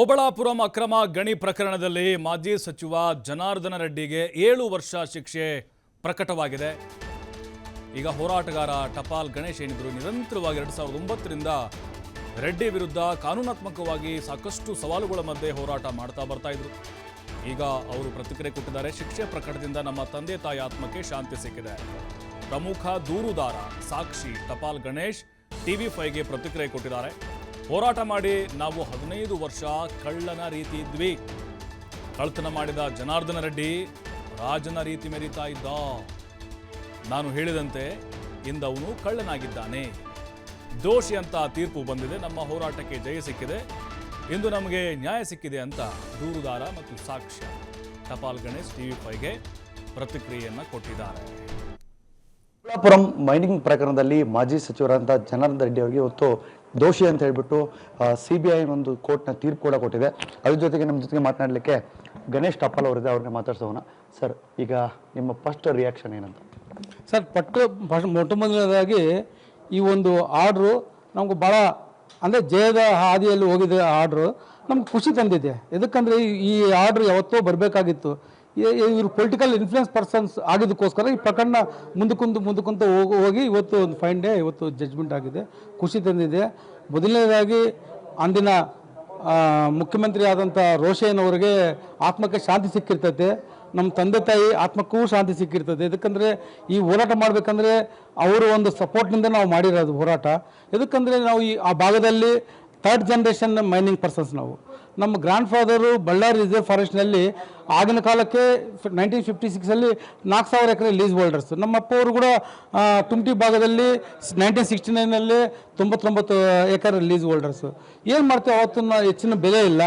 ಓಬಳಾಪುರಂ ಅಕ್ರಮ ಗಣಿ ಪ್ರಕರಣದಲ್ಲಿ ಮಾಜಿ ಸಚಿವ ಜನಾರ್ದನ ರೆಡ್ಡಿಗೆ 7 ವರ್ಷ ಶಿಕ್ಷೆ ಪ್ರಕಟವಾಗಿದೆ. ಈಗ ಹೋರಾಟಗಾರ ಟಪಾಲ್ ಗಣೇಶ್ ಏನಿದ್ರು ನಿರಂತರವಾಗಿ 2009ರಿಂದ ರೆಡ್ಡಿ ವಿರುದ್ಧ ಕಾನೂನಾತ್ಮಕವಾಗಿ ಸಾಕಷ್ಟು ಸವಾಲುಗಳ ಮಧ್ಯೆ ಹೋರಾಟ ಮಾಡ್ತಾ ಬರ್ತಾ ಇದ್ರು. ಈಗ ಅವರು ಪ್ರತಿಕ್ರಿಯೆ ಕೊಟ್ಟಿದ್ದಾರೆ. ಶಿಕ್ಷೆ ಪ್ರಕರಣದಿಂದ ನಮ್ಮ ತಂದೆ ತಾಯಿ ಆತ್ಮಕ್ಕೆ ಶಾಂತಿ ಸಿಕ್ಕಿದೆ. ಪ್ರಮುಖ ದೂರುದಾರ ಸಾಕ್ಷಿ ಟಪಾಲ್ ಗಣೇಶ್ TV5ಗೆ ಪ್ರತಿಕ್ರಿಯೆ ಕೊಟ್ಟಿದ್ದಾರೆ. ಹೋರಾಟ ಮಾಡಿ ನಾವು 15 ವರ್ಷ ಕಳ್ಳನ ರೀತಿ ಇದ್ವಿ. ಕಳ್ತನ ಮಾಡಿದ ಜನಾರ್ದನ ರೆಡ್ಡಿ ರಾಜನ ರೀತಿ ಮೆರೀತಾ ಇದ್ದ. ನಾನು ಹೇಳಿದಂತೆ ಇಂದವನು ಕಳ್ಳನಾಗಿದ್ದಾನೆ. ದೋಷಿ ಅಂತ ತೀರ್ಪು ಬಂದಿದೆ. ನಮ್ಮ ಹೋರಾಟಕ್ಕೆ ಜಯ ಸಿಕ್ಕಿದೆ. ಇಂದು ನಮಗೆ ನ್ಯಾಯ ಸಿಕ್ಕಿದೆ ಅಂತ ದೂರುದಾರ ಮತ್ತು ಸಾಕ್ಷ್ಯ ಟಪಾಲ್ ಗಣೇಶ್ TV5ಗೆ ಪ್ರತಿಕ್ರಿಯೆಯನ್ನು ಕೊಟ್ಟಿದ್ದಾರೆ. ಓಬಳಾಪುರಂ ಮೈನಿಂಗ್ ಪ್ರಕರಣದಲ್ಲಿ ಮಾಜಿ ಸಚಿವರಾದಂಥ ಜನಾರ್ದನ ರೆಡ್ಡಿ ಅವರಿಗೆ ಇವತ್ತು ದೋಷಿ ಅಂತ ಹೇಳ್ಬಿಟ್ಟು CBI ಒಂದು ಕೋರ್ಟ್ನ ತೀರ್ಪು ಕೂಡ ಕೊಟ್ಟಿದೆ. ಅದ್ರ ಜೊತೆಗೆ ನಮ್ಮ ಜೊತೆಗೆ ಮಾತನಾಡಲಿಕ್ಕೆ ಗಣೇಶ್ ಟಪಾಲ್ ಅವರಿದೆ. ಅವ್ರನ್ನ ಮಾತಾಡ್ಸೋಣ. ಸರ್, ಈಗ ನಿಮ್ಮ ಫಸ್ಟ್ ರಿಯಾಕ್ಷನ್ ಏನಂತ? ಸರ್, ಮೊಟ್ಟ ಮೊದಲನೇದಾಗಿ ಈ ಒಂದು ಆರ್ಡ್ರು ನಮ್ಗೆ ಭಾಳ ಅಂದರೆ ಜಯದ ಹಾದಿಯಲ್ಲಿ ಹೋಗಿದ್ದ ಆರ್ಡ್ರು ನಮ್ಗೆ ಖುಷಿ ತಂದಿದೆ. ಎದಕ್ಕಂದರೆ ಈ ಆರ್ಡ್ರ್ ಯಾವತ್ತೋ ಬರಬೇಕಾಗಿತ್ತು. ಇವರು ಪೊಲಿಟಿಕಲ್ ಇನ್ಫ್ಲೂಯೆನ್ಸ್ ಪರ್ಸನ್ಸ್ ಆಗಿದ್ದಕ್ಕೋಸ್ಕರ ಈ ಪ್ರಕರಣ ಮುಂದಕ್ಕಂತ ಹೋಗಿ ಇವತ್ತು ಒಂದು ಫೈನ್ ಡೇ, ಇವತ್ತು ಜಡ್ಜ್ಮೆಂಟ್ ಆಗಿದೆ. ಖುಷಿ ತಂದಿದೆ. ಮೊದಲನೇದಾಗಿ ಅಂದಿನ ಮುಖ್ಯಮಂತ್ರಿ ಆದಂಥ ರೋಷನ್ ಅವರಿಗೆ ಆತ್ಮಕ್ಕೆ ಶಾಂತಿ ಸಿಕ್ಕಿರ್ತೈತೆ. ನಮ್ಮ ತಂದೆ ತಾಯಿ ಆತ್ಮಕ್ಕೂ ಶಾಂತಿ ಸಿಕ್ಕಿರ್ತದೆ. ಎದಕ್ಕಂದರೆ ಈ ಹೋರಾಟ ಮಾಡಬೇಕಂದ್ರೆ ಅವರು ಒಂದು ಸಪೋರ್ಟ್ನಿಂದ ನಾವು ಮಾಡಿರೋದು ಹೋರಾಟ. ಎದಕ್ಕಂದರೆ ನಾವು ಆ ಭಾಗದಲ್ಲಿ 3rd ಜನರೇಷನ್ ಮೈನಿಂಗ್ ಪರ್ಸನ್ಸ್. ನಮ್ಮ ಗ್ರ್ಯಾಂಡ್ ಫಾದರು ಬಳ್ಳಾರಿ ರಿಸರ್ವ್ ಫಾರೆಸ್ಟ್ನಲ್ಲಿ ಆಗಿನ ಕಾಲಕ್ಕೆ 1956ಅಲ್ಲಿ 4000 ಎಕರೆ ಲೀಸ್ ಹೋಲ್ಡರ್ಸ್. ನಮ್ಮ ಅಪ್ಪವರು ಕೂಡ ತುಮಟಿ ಭಾಗದಲ್ಲಿ 1969ನಲ್ಲಿ 99 ಎಕರೆ ಲೀಸ್ ಹೋಲ್ಡರ್ಸು. ಏನು ಮಾಡ್ತೇವೆ, ಅವತ್ತನ್ನು ಹೆಚ್ಚಿನ ಬೆಲೆ ಇಲ್ಲ.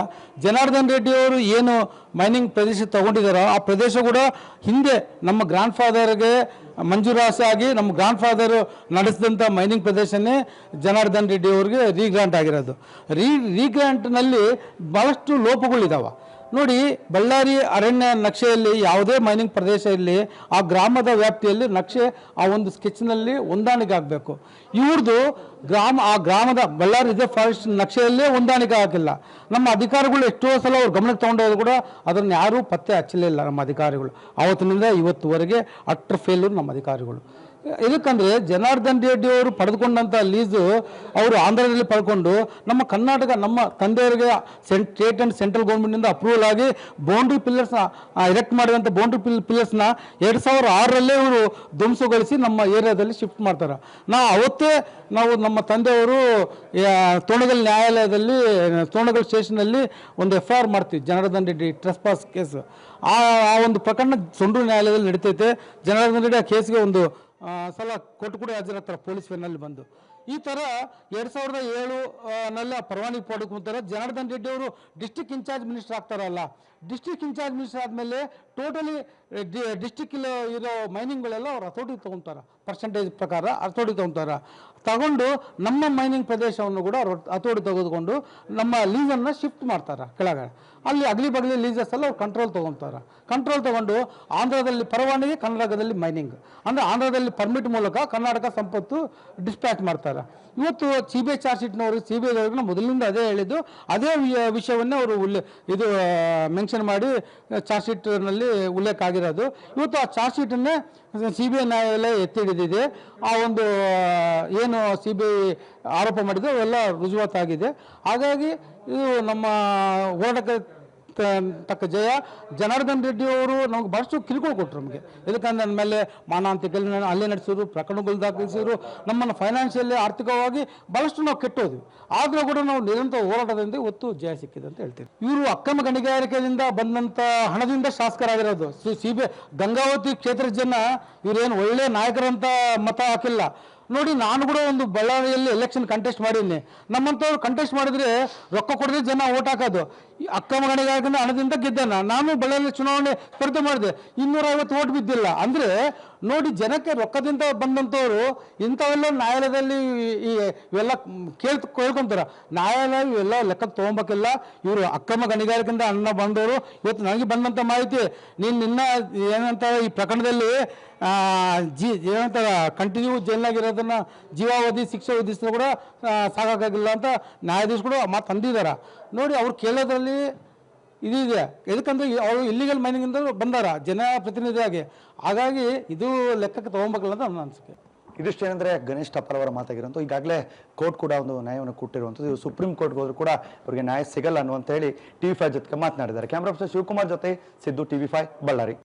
ಜನಾರ್ದನ್ ರೆಡ್ಡಿ ಅವರು ಏನು ಮೈನಿಂಗ್ ಪ್ರದೇಶ ತಗೊಂಡಿದ್ದಾರೋ ಆ ಪ್ರದೇಶ ಕೂಡ ಹಿಂದೆ ನಮ್ಮ ಗ್ರ್ಯಾಂಡ್ ಫಾದರ್ಗೆ ಮಂಜೂರಾತಿ ಆಗಿ ನಮ್ಮ ಗ್ರ್ಯಾಂಡ್ ಫಾದರು ನಡೆಸಿದಂಥ ಮೈನಿಂಗ್ ಪ್ರದೇಶನೇ ಜನಾರ್ದನ್ ರೆಡ್ಡಿ ಅವರಿಗೆ ರೀಗ್ರಾಂಟ್ ಆಗಿರೋದು. ರೀಗ್ರಾಂಟ್ನಲ್ಲಿ ಭಾಳಷ್ಟು ಲೋಪಗಳಿದ್ದಾವೆ ನೋಡಿ. ಬಳ್ಳಾರಿ ಅರಣ್ಯ ನಕ್ಷೆಯಲ್ಲಿ ಯಾವುದೇ ಮೈನಿಂಗ್ ಪ್ರದೇಶ ಇರಲಿ, ಆ ಗ್ರಾಮದ ವ್ಯಾಪ್ತಿಯಲ್ಲಿ ನಕ್ಷೆ ಆ ಒಂದು ಸ್ಕೆಚ್ನಲ್ಲಿ ಹೊಂದಾಣಿಕೆ ಆಗಬೇಕು. ಇವ್ರದ್ದು ಆ ಗ್ರಾಮದ ಬಳ್ಳಾರಿ ರಿಸರ್ವ್ ಫಾರೆಸ್ಟ್ ನಕ್ಷೆಯಲ್ಲೇ ಹೊಂದಾಣಿಕೆ ಆಗಿಲ್ಲ. ನಮ್ಮ ಅಧಿಕಾರಿಗಳು ಎಷ್ಟೋ ಸಲ ಅವ್ರು ಗಮನಕ್ಕೆ ತೊಗೊಂಡೋದ್ರು ಕೂಡ ಅದನ್ನು ಯಾರೂ ಪತ್ತೆ ಹಚ್ಚಲಿಲ್ಲ ನಮ್ಮ ಅಧಿಕಾರಿಗಳು. ಆವತ್ತಿನಿಂದ ಇವತ್ತುವರೆಗೆ ಅಟ್ರ್ ಫೇಲ್ಯೂರ್ ನಮ್ಮ ಅಧಿಕಾರಿಗಳು. ಇದಕ್ಕಂದರೆ ಜನಾರ್ದನ್ ರೆಡ್ಡಿ ಅವರು ಪಡೆದುಕೊಂಡಂಥ ಲೀಸು ಅವರು ಆಂಧ್ರದಲ್ಲಿ ಪಡ್ಕೊಂಡು ನಮ್ಮ ಕರ್ನಾಟಕ ನಮ್ಮ ತಂದೆಯವರಿಗೆ ಸ್ಟೇಟ್ ಆ್ಯಂಡ್ ಸೆಂಟ್ರಲ್ ಗೌರ್ಮೆಂಟಿಂದ ಅಪ್ರೂವಲ್ ಆಗಿ ಬೌಂಡ್ರಿ ಪಿಲ್ಲರ್ಸ್ನ ಎರೆಕ್ಟ್ ಮಾಡಿದಂಥ ಬೌಂಡ್ರಿ ಪಿಲ್ಲರ್ಸ್ನ 2006ರಲ್ಲೇ ಇವರು ಧ್ವಂಸಗೊಳಿಸಿ ನಮ್ಮ ಏರಿಯಾದಲ್ಲಿ ಶಿಫ್ಟ್ ಮಾಡ್ತಾರೆ. ಅವತ್ತೇ ನಾವು ನಮ್ಮ ತಂದೆಯವರು ತೋಣಗಲ್ ನ್ಯಾಯಾಲಯದಲ್ಲಿ ತೋಣಗಲ್ ಸ್ಟೇಷನಲ್ಲಿ ಒಂದು FIR ಮಾಡ್ತೀವಿ, ಜನಾರ್ದನ್ ರೆಡ್ಡಿ ಟ್ರೆಸ್ಪಾಸ್ ಕೇಸ್. ಆ ಒಂದು ಪ್ರಕರಣ ಸೊಂಡೂರು ನ್ಯಾಯಾಲಯದಲ್ಲಿ ನಡೀತೈತೆ. ಜನಾರ್ದನ್ ರೆಡ್ಡಿ ಆ ಕೇಸ್ಗೆ ಒಂದು ಸಲ ಕೊಟ್ಟು ಕೂಡ ಹಾಜರಾಗ್ತಾರೆ ಪೊಲೀಸ್ ವೇನಲ್ಲಿ ಬಂದು. ಈ ಥರ 2007ನಲ್ಲಿ ಪರವಾನಗಿ ಪಡ್ಕೊಂತಾರೆ. ಜನಾರ್ದನ್ ರೆಡ್ಡಿ ಅವರು ಡಿಸ್ಟ್ರಿಕ್ಟ್ ಇನ್ಚಾರ್ಜ್ ಮಿನಿಸ್ಟರ್ ಆಗ್ತಾರಲ್ಲ, ಡಿಸ್ಟ್ರಿಕ್ಟ್ ಇನ್ಚಾರ್ಜ್ ಮಿನಿಸ್ಟರ್ ಆದಮೇಲೆ ಟೋಟಲಿ ಡಿಸ್ಟ್ರಿಕ್ಟ್ ಇರೋ ಮೈನಿಂಗ್ಗಳೆಲ್ಲ ಅವ್ರು ಅಥಾರಿಟಿ ತೊಗೊತಾರೆ. ಪರ್ಸೆಂಟೇಜ್ ಪ್ರಕಾರ ಅಥಾರಿಟಿ ತಗೊಂಡು ನಮ್ಮ ಮೈನಿಂಗ್ ಪ್ರದೇಶವನ್ನು ಕೂಡ ಅಥಾರಿಟಿ ತೆಗೆದುಕೊಂಡು ನಮ್ಮ ಲೀಸನ್ನು ಶಿಫ್ಟ್ ಮಾಡ್ತಾರೆ ಕೆಳಗಡೆ. ಅಲ್ಲಿ ಅಗಲಿ ಬಗಲಿ ಲೀಸಸ್ ಎಲ್ಲ ಅವ್ರು ಕಂಟ್ರೋಲ್ ತೊಗೊಂಡು ಆಂಧ್ರದಲ್ಲಿ ಪರವಾನಗಿ, ಕರ್ನಾಟಕದಲ್ಲಿ ಮೈನಿಂಗ್. ಅಂದರೆ ಆಂಧ್ರದಲ್ಲಿ ಪರ್ಮಿಟ್ ಮೂಲಕ ಕರ್ನಾಟಕ ಸಂಪತ್ತು ಡಿಸ್ಪ್ಯಾಚ್ ಮಾಡ್ತಾರೆ. ಇವತ್ತು CBI ಚಾರ್ಜ್ ಶೀಟ್ನವ್ರಿಗೆ CBIದವ್ರಿಗೆ ಮೊದಲಿಂದ ಅದೇ ಹೇಳಿದ್ದು, ಅದೇ ವಿಷಯವನ್ನೇ ಅವರು ಇದು ಮೆನ್ಷನ್ ಮಾಡಿ ಚಾರ್ಜ್ ಶೀಟ್ನಲ್ಲಿ ಉಲ್ಲೇಖ ಆಗಿರೋದು. ಇವತ್ತು ಆ ಚಾರ್ಜ್ ಶೀಟನ್ನೇ CBI ನ್ಯಾಯಾಲಯ ಎತ್ತಿ ಹಿಡಿದಿದೆ. ಆ ಒಂದು ಏನು CBI ಆರೋಪ ಮಾಡಿದೆ ಅವೆಲ್ಲ ರುಜುವಾತಾಗಿದೆ. ಹಾಗಾಗಿ ಇದು ನಮ್ಮ ಹೋರಾಟಕ್ಕೆ ತಕ್ಕ ಜಯ. ಜನಾರ್ದನ್ ರೆಡ್ಡಿ ಅವರು ನಮ್ಗೆ ಭಾಳಷ್ಟು ಕಿರುಕುಳ ಕೊಟ್ಟರು ನಮಗೆ. ಇದಕ್ಕಂದ್ರೆ ನನ್ನ ಮೇಲೆ ಮಾನಹಾನಿ ಹಲ್ಲೆ ನಡೆಸಿದ್ರು, ಪ್ರಕರಣಗಳು ದಾಖಲಿಸಿದ್ರು, ನಮ್ಮನ್ನು ಫೈನಾನ್ಷಿಯಲಿ ಆರ್ಥಿಕವಾಗಿ ಭಾಳಷ್ಟು ನಾವು ಕೆಟ್ಟೋದ್ವಿ. ಆದರೂ ಕೂಡ ನಾವು ನಿರಂತರ ಹೋರಾಟದಿಂದ ಇವತ್ತು ಜಯ ಸಿಕ್ಕಿದೆ ಅಂತ ಹೇಳ್ತೀವಿ. ಇವರು ಅಕ್ರಮ ಗಣಿಗಾರಿಕೆಯಿಂದ ಬಂದಂಥ ಹಣದಿಂದ ಶಾಸಕರಾಗಿರೋದು. CBI ಗಂಗಾವತಿ ಕ್ಷೇತ್ರದ ಜನ ಇವರೇನು ಒಳ್ಳೆ ನಾಯಕರಂತ ಮತ ಹಾಕಿಲ್ಲ ನೋಡಿ. ನಾನು ಕೂಡ ಒಂದು ಬಳ್ಳಾರಿಯಲ್ಲಿ ಎಲೆಕ್ಷನ್ ಕಂಟೆಸ್ಟ್ ಮಾಡೀನಿ. ನಮ್ಮಂಥವ್ರು ಕಂಟೆಸ್ಟ್ ಮಾಡಿದ್ರೆ ರೊಕ್ಕ ಕೊಡದೆ ಜನ ಓಟ್ ಹಾಕೋದು. ಅಕ್ರಮ ಗಣಿಗಾರಿಕೆಯಿಂದ ಹಣದಿಂದ ಗೆದ್ದೆ. ನಾನು ಬಳ್ಳಾರಿಯಲ್ಲಿ ಚುನಾವಣೆ ಸ್ಪರ್ಧೆ ಮಾಡಿದೆ, 250 ಓಟ್ ಬಿದ್ದಿಲ್ಲ. ಅಂದರೆ ನೋಡಿ ಜನಕ್ಕೆ ರೊಕ್ಕದಿಂದ ಬಂದಂಥವ್ರು ಇಂಥವೆಲ್ಲ ನ್ಯಾಯಾಲಯದಲ್ಲಿ ಇವೆಲ್ಲ ಕೇಳ್ಕೊಂತಾರ. ನ್ಯಾಯಾಲಯ ಇವೆಲ್ಲ ಲೆಕ್ಕ ತೊಗೊಬೇಕಿಲ್ಲ. ಇವರು ಅಕ್ರಮ ಗಣಿಗಾರಿಕೆಯಿಂದ ಅನ್ನ ಬಂದವರು. ಇವತ್ತು ನನಗೆ ಬಂದಂಥ ಮಾಹಿತಿ, ನಿನ್ನ ಏನಂತ ಈ ಪ್ರಕರಣದಲ್ಲಿ ಏನಂತಾರ ಕಂಟಿನ್ಯೂ ಜೈಲ್ನಾಗಿರೋದನ್ನ ಜೀವಾವಧಿ ಶಿಕ್ಷೆ ವಿಧಿಸಿದ್ರು ಕೂಡ ಸಾಕಾಗಿಲ್ಲ ಅಂತ ನ್ಯಾಯಾಧೀಶ ಕೂಡ ಮಾತು ಅಂದಿದ್ದಾರೆ. ನೋಡಿ ಅವ್ರು ಕೇಳೋದ್ರಲ್ಲಿ ಇದೆ. ಎದಕ್ಕಂದ್ರೆ ಅವರು ಇಲ್ಲಿಗಲ್ ಮೈನಿಂಗಿಂದ ಬಂದಾರ ಜನಪ್ರತಿನಿಧಿಯಾಗಿ. ಹಾಗಾಗಿ ಇದು ಲೆಕ್ಕಕ್ಕೆ ತೊಗೊಬೇಕಲ್ಲ ಅಂತ ನನ್ನ ಅನಿಸಿಕೆ. ಇದಿಷ್ಟೇನೆಂದರೆ ಗಣೇಶ್ ಟಪಾಲ್ ಅವರ ಮಾತಾಗಿರೋಂಥ ಈಗಾಗಲೇ ಕೋರ್ಟ್ ಕೂಡ ಒಂದು ನ್ಯಾಯವನ್ನು ಕೊಟ್ಟಿರುವಂಥದ್ದು. ಇವರು ಸುಪ್ರೀಂ ಕೋರ್ಟ್ಗೆ ಹೋದ್ರು ಕೂಡ ಅವರಿಗೆ ನ್ಯಾಯ ಸಿಗಲ್ಲ ಅನ್ನುವಂತ ಹೇಳಿ TV5 ಜೊತೆಗೆ ಮಾತನಾಡಿದ್ದಾರೆ. ಕ್ಯಾಮ್ರಾ ಪರ್ಸನ್ ಶಿವಕುಮಾರ್ ಜೊತೆ ಸಿದ್ದು, TV5 ಬಳ್ಳಾರಿ.